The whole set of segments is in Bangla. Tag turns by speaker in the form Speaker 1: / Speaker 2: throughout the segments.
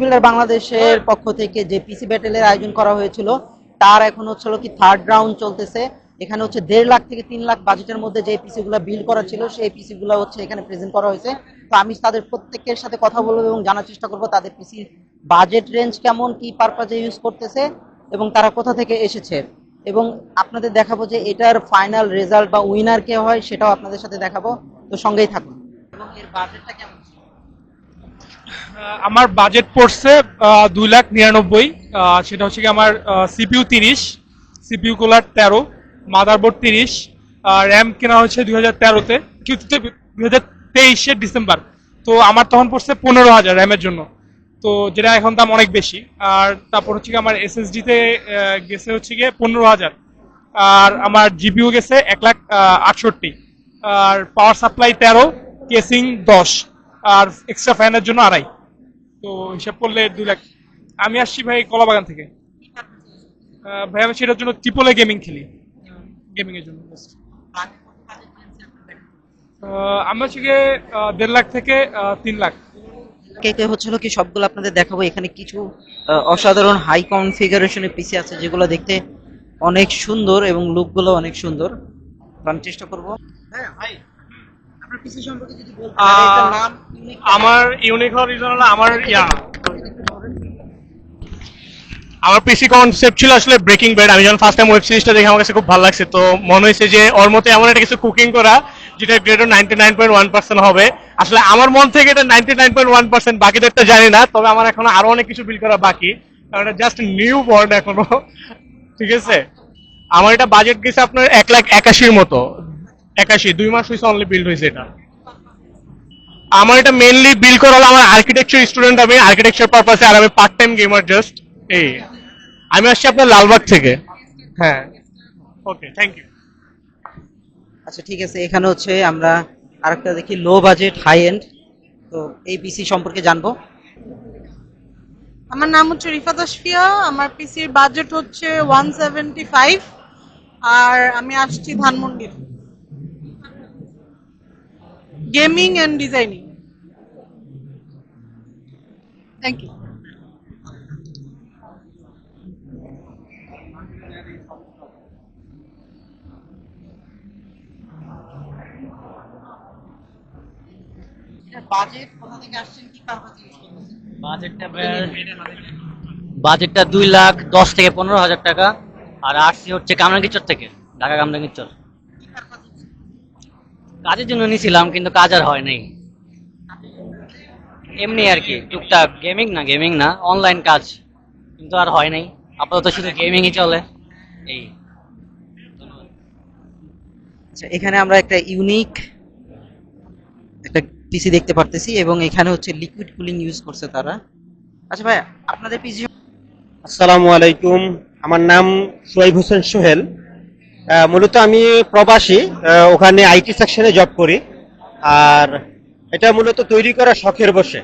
Speaker 1: বিল্ডার বাংলাদেশের পক্ষ থেকে যে পিসি ব্যাটেলের আয়োজন করা হয়েছিল তার এখন হচ্ছে কি থার্ড রাউন্ড চলতেছে। এখানে হচ্ছে 1.5 লাখ থেকে 3 লাখ বাজেটের মধ্যে যে পিসি গুলো বিল্ড করা ছিল সেই পিসি গুলো হচ্ছে এখানে প্রেজেন্ট করা হয়েছে। তো আমি তাদের প্রত্যেকের সাথে কথা বলবো এবং জানার চেষ্টা করবো তাদের পিসি বাজেট রেঞ্জ কেমন, কি পারপাজে ইউজ করতেছে এবং তারা কোথা থেকে এসেছে, এবং আপনাদের দেখাবো যে এটার ফাইনাল রেজাল্ট বা উইনার কে হয় সেটাও আপনাদের সাথে দেখাবো। তো সঙ্গেই থাকুন। এবং এর বাজেটটা কেমন?
Speaker 2: আমার বাজেট পড়ছে 2,99,000। সেটা হচ্ছে কি আমার CPU 30, CPU cooler 13, motherboard 30, RAM কেনা হয়েছে 2013-তে, কিন্তু 2023-এর ডিসেম্বর। তো আমার তখন পড়ছে 15,000 র্যামের জন্য, তো যেটা এখন দাম অনেক বেশি। আর তারপর হচ্ছে কি আমার এসএসডিতে গেছে হচ্ছে গিয়ে 15,000, আর আমার জিপিইউ গেছে 1,68,000, আর পাওয়ার সাপ্লাই 13, কেসিং 10, আর এক্সট্রা ফ্যানের জন্য 2.5। তো হিসাব করলে 2 লাখ। আমি আসছি ভাই কলাবাগান থেকে। ভাই আমি সেটার জন্য ট্রিপলে গেমিং খেলি, গেমিং এর জন্য just। আমি হচ্ছে গিয়ে 1.5 লাখ থেকে 3 লাখ।
Speaker 1: কে কে হচ্ছিল কি সবগুলো আপনাদের দেখাবো। এখানে কিছু অসাধারণ হাই কনফিগারেশনের পিসি আছে যেগুলো দেখতে অনেক সুন্দর এবং লুকগুলো অনেক সুন্দর। তো আমি চেষ্টা করব। হ্যাঁ ভাই, আপনার পিসি সম্পর্কে যদি বলতে পারেন, এটার নাম
Speaker 2: আমার ইউনিক হওয়ার রিজন হলো আমার পিসি কনসেপ্ট ছিল আসলে ব্রেকিং ব্যাড। আমি যখন ফার্স্ট টাইম ওয়েব সিরিজটা দেখে আমার কাছে খুব ভালো লাগছে, তো মনে হয়েছে যে ওর মতো এমন একটা কিছু কুকিং করা যেটা গ্রেডও 99.1% হবে। আসলে আমার মন থেকে এটা 99.1%, বাকিদেরটা জানি না, তবে আমার এখনো আরো অনেক কিছু বিল্ড করা বাকি, কারণ এটা জাস্ট নিউ বর্ন এখনো। ঠিক আছে, আমার এটা বাজেট গেছে আপনার 1,81,000 মতো। 81, 2 মাস হয়েছে অনলি বিল্ড হয়েছে এটা। আমার এটা মেইনলি বিল্ড করা হলো, আমার আর্কিটেকচার স্টুডেন্ট, আমি আর্কিটেকচার পারপাসে, আর আমি পার্ট টাইম গেমার জাস্ট এই। আমি আসছি আপনার লালবাগ থেকে। হ্যাঁ, ওকে, থ্যাংক ইউ।
Speaker 1: আচ্ছা ঠিক আছে, এখানে হচ্ছে আমরা আরেকটা দেখি লো বাজেট হাই এন্ড। তো এই পিসি সম্পর্কে জানবো।
Speaker 3: আমার নাম হচ্ছে রিফাত আশফিয়া। আমার পিসির বাজেট হচ্ছে 175, আর আমি আসছি ধানমন্ডির। Gaming and designing. Thank you.
Speaker 1: Budget কোথা থেকে আসছেন, কি পারপাজে ইউজ করতেছেন?
Speaker 4: বাজেটটা বাজেটটা 2,10,000 থেকে 15,000 টাকা। আর আসছি হচ্ছে কামরাঙ্গীরচর থেকে, ঢাকা কামরাঙ্গীরচর। কাজের জন্য নিয়েছিলাম, কিন্তু কাজ আর হয় নাই। এমনি আর কি টুকটাক, গেমিং না অনলাইন কাজ, কিন্তু আর হয় নাই। আপাতত শুধু গেমিংই চলে এই।
Speaker 1: আচ্ছা, এখানে আমরা একটা ইউনিক একটা পিসি দেখতে পারতেছি এবং এখানে হচ্ছে লিকুইড কুলিং ইউজ করছে তারা। আচ্ছা ভাই, আপনাদের পিসি
Speaker 5: আসসালামু আলাইকুম, আমার নাম সোহাইব হোসেন সোহেল। মূলত আমি প্রবাসী, ওখানে আইটি সেকশনে জব করি। আর এটা মূলত তৈরি করা শখের বসে।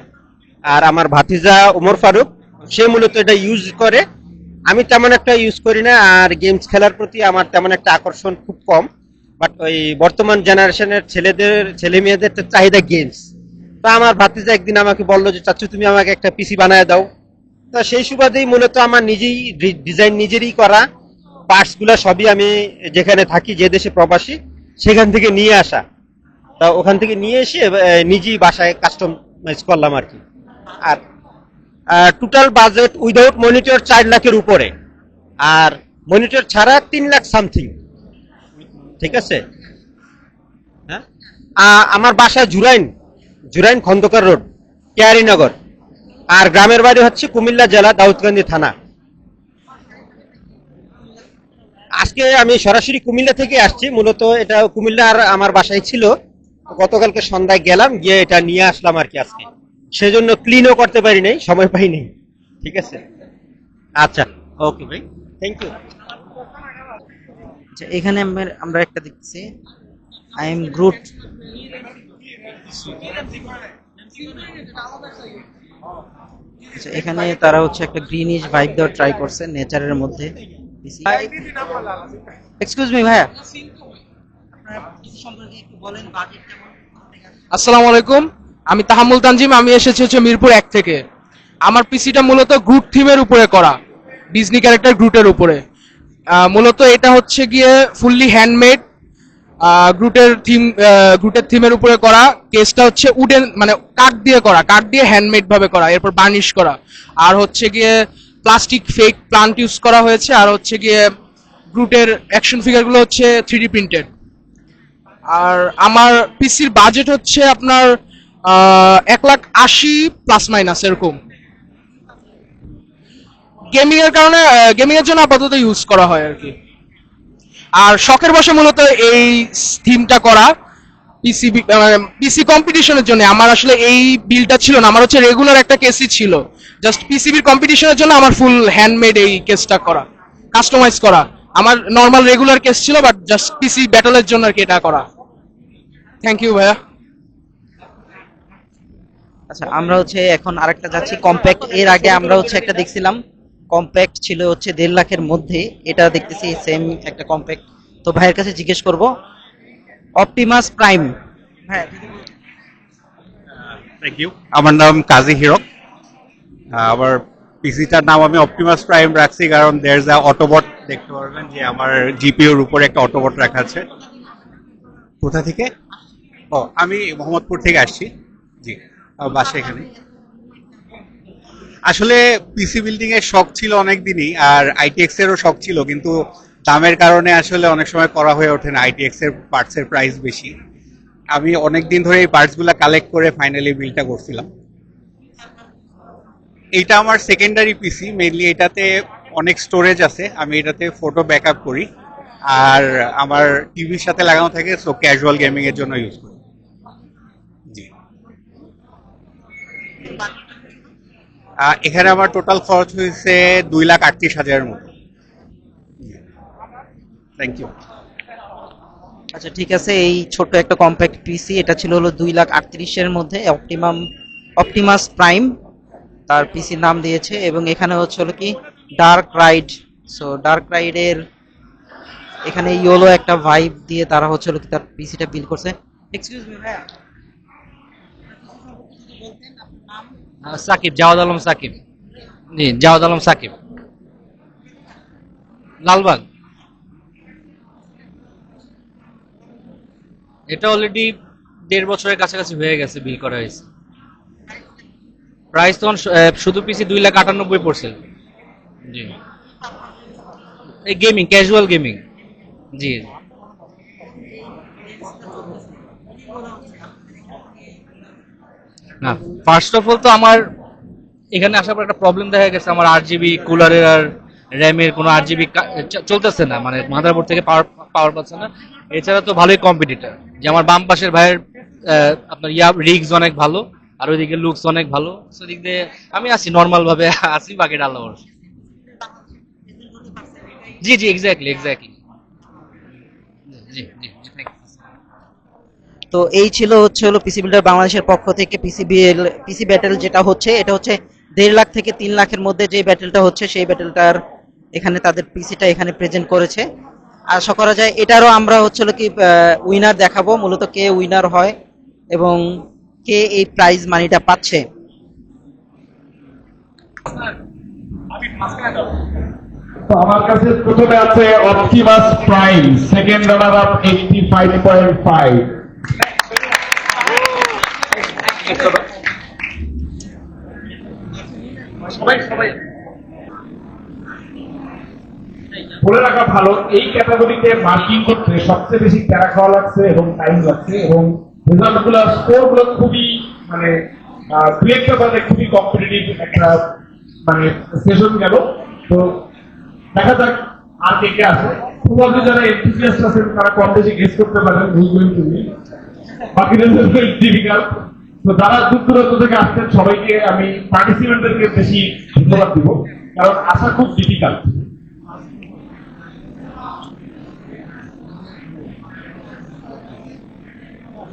Speaker 5: আর আমার ভাতিজা ওমর ফারুক, সে মূলত এটা ইউজ করে। আমি তেমন একটা ইউজ করি না, আর গেমস খেলার প্রতি আমার তেমন একটা আকর্ষণ খুব কম। বাট ওই বর্তমান জেনারেশনের ছেলে মেয়েদের তো চাহিদা গেমস। তো আমার ভাতিজা একদিন আমাকে বললো যে চাচু তুমি আমাকে একটা পিসি বানায় দাও। তো সেই সুবাদেই মূলত আমার নিজেই ডিজাইন নিজেরই করা, পার্টস গুলা সবই আমি যেখানে থাকি, যে দেশে প্রবাসী, সেখান থেকে নিয়ে আসা। তা ওখান থেকে নিয়ে এসে নিজেই বাসায় কাস্টমাইজ করলাম আর কি। আর টোটাল বাজেট উইদাউট মনিটর 4 লাখের উপরে, আর মনিটর ছাড়া 3 লাখ সামথিং। ঠিক আছে। হ্যাঁ, আমার বাসা জুরাইন খন্দকার রোড, কেয়ারিনগর। আর গ্রামের বাড়ি হচ্ছে কুমিল্লা জেলা, দাউদকান্দি থানা। আজকে আমি সরাসরি কুমিল্লা থেকে আসছি। মূলত এটা কুমিল্লা আর আমার বাসায় ছিল, গতকালকে সন্ধ্যায় গেলাম, গিয়ে এটা নিয়ে আসলাম আর কি। আজকে সেজন্য ক্লিনও করতে পারি নাই, সময় পাই নাই। ঠিক আছে, আচ্ছা, ওকে ভাই, থ্যাংক ইউ।
Speaker 1: আচ্ছা, এখানে আমরা একটা দেখছি আই এম গ্রুট। আচ্ছা, এখানে তারা হচ্ছে একটা গ্রিনিশ ভাইব দেওয়ার ট্রাই করছে নেচারের মধ্যে। এক্সকিউজ মি ভাইয়া, আপনারা কিছু সম্পর্কে একটু বলেন, বাজেট কেমন?
Speaker 6: আসসালামু আলাইকুম, আমি তাহাম্মুল তানজিম। আমি এসেছি হচ্ছে মিরপুর 1 থেকে। আমার পিসিটা মূলত গ্রুট থিমের উপরে করা, ডিজনি ক্যারেক্টার গ্রুটের উপরে। মূলত এটা হচ্ছে গিয়ে ফুললি হ্যান্ডমেড, গ্রুটের থিমের উপরে করা। কেসটা হচ্ছে উডেন মানে কাঠ দিয়ে করা, কাঠ দিয়ে হ্যান্ডমেড ভাবে করা, এরপর বার্নিশ করা। আর হচ্ছে গিয়ে প্লাস্টিক ফেক প্লান্ট ইউজ করা হয়েছে। আর হচ্ছে গিয়ে গ্রুটের অ্যাকশন ফিগারগুলো হচ্ছে 3D প্রিন্টেড। আর আমার পিসির বাজেট হচ্ছে আপনার 1,80,000 প্লাস মাইনাস এরকম। গেমিং এর কারণে, গেমিং এর জন্য আপাতত ইউজ করা হয় আর কি। আর শখের বসে মূলত এই থিমটা করা। পিসি কম্পিটিশনের জন্য আমার আসলে এই বিলটা ছিল না, আমার হচ্ছে রেগুলার একটা কেসই ছিল। জাস্ট পিসিবির কম্পিটিশনের জন্য আমার ফুল হ্যান্ডমেড এই কেসটা করা, কাস্টমাইজ করা। আমার নর্মাল রেগুলার কেস ছিল, বাট জাস্ট পিসি ব্যাটলের জন্য আর কি এটা করা। থ্যাংক ইউ ভাইয়া।
Speaker 1: আচ্ছা, আমরা হচ্ছে এখন আরেকটা যাচ্ছি কম্প্যাক্ট। এর আগে আমরা হচ্ছে একটা দেখছিলাম কম্প্যাক্ট ছিল হচ্ছে 1.5 লাখের মধ্যে, এটা দেখতেছি সেম একটা কম্প্যাক্ট। তো ভাইয়ের কাছে জিজ্ঞেস করব অপটিমাস প্রাইম। হ্যাঁ,
Speaker 7: থ্যাংক ইউ। আমার নাম কাজী হিরক। আমার পিসিটার নাম আমি অপটিমাস প্রাইম রাখছি কারণ দেয়ার ইজ আ অটোবট। দেখতে পারবেন যে আমার জিপিওর উপরে একটা অটোবট রাখা আছে। কোথা থেকে? ও, আমি মোহাম্মদপুর থেকে আসছি। জি, আমার বাসা এখানে। আসলে পিসি বিল্ডিং এর শখ ছিল অনেক দিনই, আর আইটিএক্স এরও শখ ছিল, কিন্তু দামের কারণে আসলে অনেক সময় করা হয়ে ওঠে না। আইটিএক্স এর পার্টসের প্রাইস বেশি। আমি অনেক দিন ধরে এই পার্টসগুলো কালেক্ট করে ফাইনালি বিলটা করছিলাম। এইটা আমার সেকেন্ডারি পিসি, মেইনলি এটাতে অনেক স্টোরেজ আছে। আমি এটাতে ফটো ব্যাকআপ করি, আর আমার টিভির সাথে লাগানো থাকে, সো ক্যাজুয়াল গেমিং এর জন্য ইউজ করি। জি, এখানে আমার টোটাল খরচ হয়েছে 2,38,000 মতো। Thank you.
Speaker 1: আচ্ছা ঠিক আছে, এই ছোট্ট একটা কম্প্যাক্ট পিসি, এটা ছিল হলো 2,38,000 এর মধ্যে অপটিমাস প্রাইম তার পিসির নাম দিয়েছে। এবং এখানে হচ্ছে হলো কি ডার্ক রাইড। সো ডার্ক রাইডের এখানে ইয়েলো একটা ভাইব দিয়ে তারা হচ্ছে হলো কি তার পিসিটা বিল করছে। এক্সকিউজ মি ভাইয়া,
Speaker 4: সাকিব, জাওয়াদ আলম সাকিব। জি, জাওয়াদ আলম সাকিব, লালবাগ। এটা অলরেডি 1.5 বছরের কাছাকাছি হয়ে গেছে বিল করা হয়েছে। প্রাইস তখন শুধু পিসি 2,98,000 পড়ছিল। জি, এই গেমিং, ক্যাজুয়াল গেমিং। জি, না, ফার্স্ট অফ অল তো আমার এখানে আসার পর একটা প্রবলেম দেখা গেছে, আমার 8GB কুলারের আর র্যামের কোনো 8GB চলতেছে না, মানে মাদারবোর্ড থেকে পাওয়ার পাচ্ছে না। এছাড়া তো ভালোই কম্পিটিটর, যে আমার বাম পাশের ভাইয়ের আপনার রিগস অনেক ভালো, আর ওইদিকে লুকস অনেক ভালো। সেদিক দিয়ে আমি আছি নর্মাল ভাবে আছি, বাকিটা আল্লাহ ভরসা। জি জি, এক্স্যাক্টলি। জি জি, থ্যাংক ইউ।
Speaker 1: তো এই ছিল হচ্ছে হলো পিসি বিল্ডার বাংলাদেশের পক্ষ থেকে পিসি ব্যাটেল যেটা হচ্ছে, এটা হচ্ছে 1.5 লাখ থেকে 3 লাখের মধ্যে যে ব্যাটেলটা হচ্ছে, সেই ব্যাটেলটার এখানে তাদের পিসিটা এখানে প্রেজেন্ট করেছে। আশা করা যায় এটারও আমরা হচ্ছে হলো কি উইনার দেখাবো, মূলত কে উইনার হয় এবং কে এই প্রাইজ মানিটা পাচ্ছে।
Speaker 8: তো আমার কাছে প্রথমে আছে Optimus prime, second runner up 85.5। বলে রাখা ভালো, এই ক্যাটাগরিতে মার্কিং করতে সবচেয়ে বেশি প্যারা খাওয়া লাগছে এবং টাইম লাগছে, এবং রেজাল্ট গুলো, স্কোর গুলো খুবই মানে খুবই কম্পিটিটিভ একটা মানে সেশন গেল। তো দেখা যাক আর কে কে আছে। তোমাদের যারা এনথুসিয়াস্ট আছেন তারা কম বেশি গেস করতে পারেন, বাকিদের ডিফিকাল্ট। তো যারা দূর দূরান্ত থেকে আসছেন সবাইকে আমি পার্টিসিপেন্টদেরকে বেশি ধন্যবাদ দিব, কারণ আসা খুব ডিফিকাল্ট।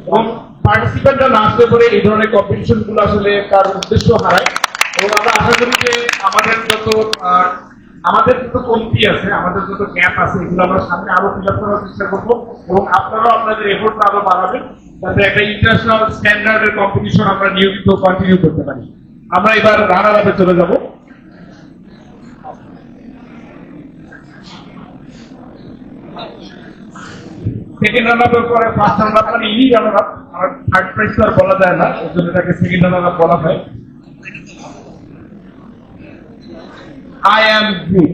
Speaker 8: এবং পার্টিসিপেন্টরা না আসতে পারে এই ধরনের কম্পিটিশন গুলো আসলে তার উদ্দেশ্য হারায়। এবং আমরা আশা করি যে আমাদের যত কমতি আছে, আমাদের যত গ্যাপ আছে, এগুলো আমরা সামনে আরো ফিল আপ করার চেষ্টা করবো, এবং আপনারাও আপনাদের এফোর্টটা আরো বাড়াবেন, যাতে একটা ইন্টারন্যাশনাল স্ট্যান্ডার্ডের কম্পিটিশন আমরা নিয়মিত কন্টিনিউ করতে পারি। আমরা এবার রানার আপে চলে যাব। সেকেন্ড রানার আপের পরে ফার্স্ট রানার আপ, মানে ইনি রানার আপ, আর থার্ড প্রাইজ তো আর বলা যায় না, ওই জন্য তাকে সেকেন্ড রানার আপ বলা হয়। I am good.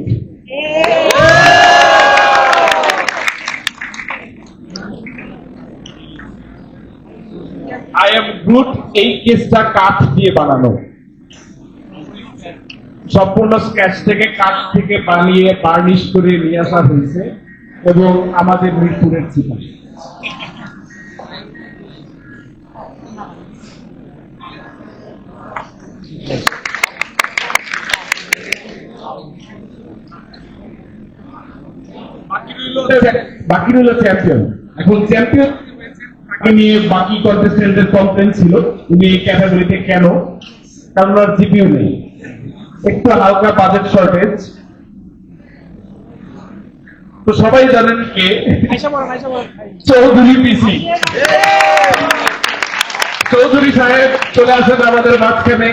Speaker 8: I am Groot এই কেসটা কাঠ দিয়ে বানানো, সম্পূর্ণ স্কেচ থেকে কাঠ থেকে বানিয়ে বার্নিশ করে নিয়ে আসা হয়েছে এবং আমাদের মিরপুরের চিঠা। বাকি রইল চ্যাম্পিয়ন। এখন চ্যাম্পিয়ন নিয়ে বাকি কন্টেস্টেন্টদের কমপ্লেন ছিল উনি এই ক্যাটাগরিতে কেন, কারণ ওনার জিপিও নেই, একটু হালকা বাজেট শর্টেজ। তো সবাই জানেন কে, চৌধুরী পিসি। চৌধুরী সাহেব চলে আসেন আমাদের মাঝখানে।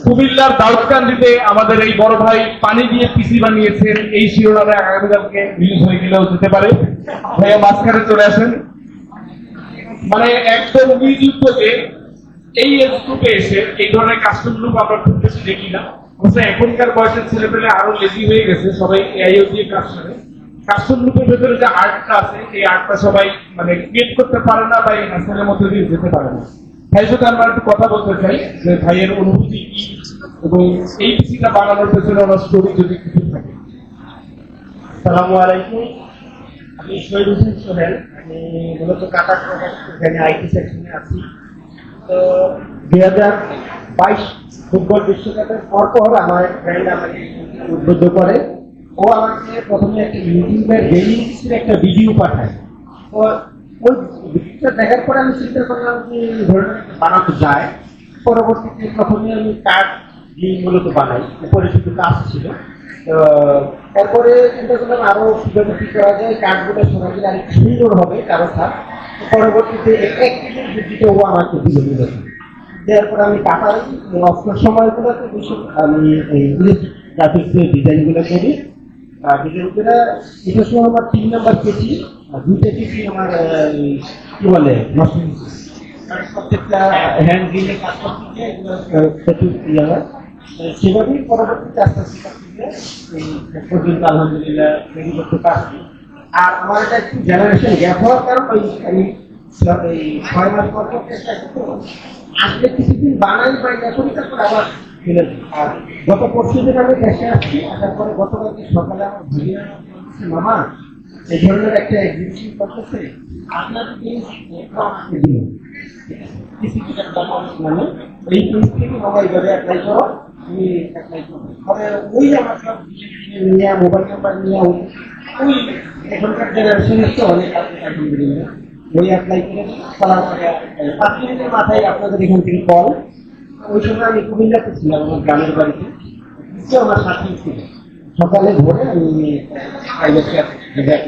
Speaker 8: কুমিল্লার দাউদকান্দিতে আমাদের এই বড় ভাই পানি দিয়ে পিসি বানিয়েছেন, এই শিরোনামে আগামীকালকে রিলিজ হয়ে গেলেও যেতে পারে। ভাইয়া মাঝখানে চলে আসেন। মানে একদম নিযুক্তকে এই এজ গ্রুপে এসে এই ধরনের কাস্টম গ্রুপ আমরা খুব বেশি দেখি না। অবশ্য এখনকার বয়সের ছেলেপেলে আরো লেজি হয়ে গেছে, সবাই এআইও দিয়ে কাজ করে। কাস্টম গ্রুপের ভেতরে যে আর্টটা আছে এই আর্টটা সবাই মানে ক্রিয়েট করতে পারে না বা এই হ্যাসেলের মধ্যে দিয়ে যেতে পারে না। ভাইয়ের সাথে আমরা একটু কথা বলতে চাই যে ভাইয়ের অনুভূতি কি এবং এই পিসিটা বানানোর পেছনে আমার স্টোরি যদি কিছু থাকে।
Speaker 5: আসসালামু আলাইকুম, আমি শহীদ হোসেন সোহেল। আমি মূলত কাতার এখানে আইটি সেকশনে আছি। তো 2022 ফুটবল বিশ্বকাপের পর আমার ফ্রেন্ড আমাকে উদ্বুদ্ধ করে। ও আমাকে প্রথমে একটা ইউটিউবের গেমিং একটা ভিডিও পাঠায়। তো ওই ভিডিওটা দেখার পরে আমি চিন্তা করলাম যে এই ধরনের বানানো যায়। পরবর্তীতে প্রথমে আমি কার্ড দিয়ে মূলত বানাই, উপরে শুধু কাজ ছিল। তারপরে চিন্তা করলাম আরো কিভাবে কি করা যায়, কার্ডগুলো সরাসরি আর একটু সুন্দর হবে কারো থাক। পরবর্তীতে এক ভিডিও ও আমাকে দিল দেওয়ার পরে আমি কাটার অবসর সময়গুলোতে আমি এই গ্রাফিক্সের ডিজাইনগুলো করি। ডিজাইন করে এটার সময় আমার 3 নাম্বার কেজি, 2টা কেজি আমার কি বলে নষ্ট হয়েছে। প্রত্যেকটা হ্যান্ড গ্রিনে কাজ করতে ইয়ে হয়। সেভাবেই পরবর্তীতে আস্তে আস্তে পর্যন্ত আলহামদুলিল্লাহ তৈরি করতে পারছি। আর আমার এটা একটু জেনারেশন গ্যাপ হওয়ার কারণ আমি এই 6 মাস পর চেষ্টা করতে আসলে কিছুদিন বানাই বা এটা করি, তারপর আবার ফেলে দিই। আর গত পরশু দিন আমি দেশে আসছি, আসার পরে গতকালকে সকালে আমার ভাইয়া বলছে, মামা এই ধরনের একটা এক্সিবিশন করতেছে, আপনার জিনিস দিল মানে এই জিনিস থেকে মামা এইভাবে অ্যাপ্লাই করো, তুমি অ্যাপ্লাই করো। পরে ওই আমার সব নিয়ে মোবাইল নাম্বার নিয়ে ওই এখনকার জেনারেশনের তো অনেক আলহামদুলিল্লাহ ওই অ্যাপ্লাই করে করার পরে 5 মিনিটের মাথায় আপনাদের এখান থেকে কল। ওই সময় আমি কুমিল্লাতে ছিলাম, আমার গ্রামের বাড়িতে। আমার সাথে ছিল, সকালে ভোরে আমি প্রাইভেট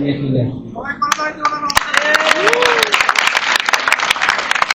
Speaker 5: নিয়ে চলে আসি।